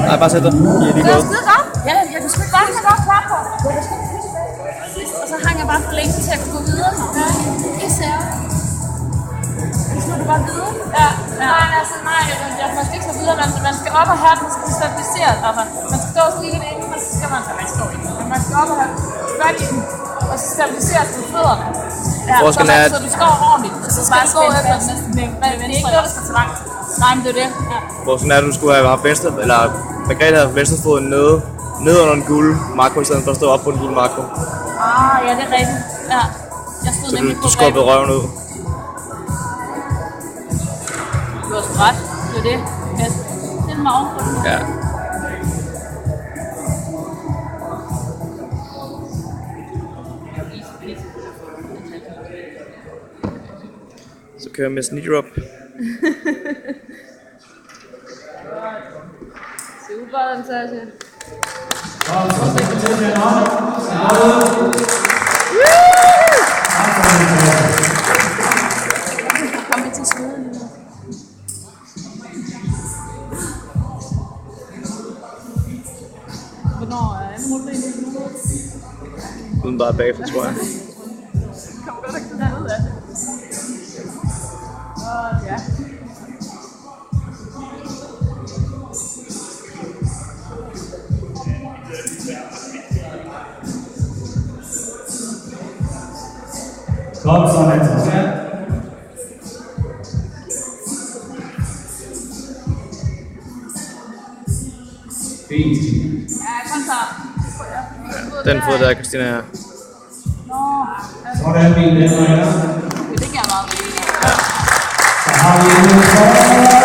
Nej, bare sæt dig. Det var skide godt. Ja, jeg kunne sgu godt klare på. Og så hang jeg bare for længe til at kunne gå videre. Pisse ærgerligt. Hvis nu du bare videre. Ja. Nej, jeg er faktisk ikke så videre. Man skal op og have den, så stabiliseret. Man skal stå sådan lige lidt inden, og så skal man stå i den. Man skal op og have fat i den, og så stabiliseret til fødderne. Ja, så du står ordentligt. Så skal du gå efter den næste. Men det er ikke noget, der skal til langt. Nej, men det er det. Ja. Hvor sådan er, du skulle have haft venstre, eller Margrethe havde venstrefoden nede under den gule makro, i stedet for at stå op på den gule makro. Ja, det er rigtigt. Ja. Jeg stod nemlig på du skubbede røven ud. Du var sgu ret. Det er det. Det er meget på den. Ja. Så kører jeg med knee drop. Super, Natasha. Kom vi til sveden nu. Hvornår er anden målplan nu? Uden bare bagefter, tror jeg. Kom godt ikke til andet af det. Ja. Godt, så Natasha. Fint. Ja, kom så. Den fod der, Christina her. Sådan, mine damer og herrer. Det kan jeg meget. Så har vi en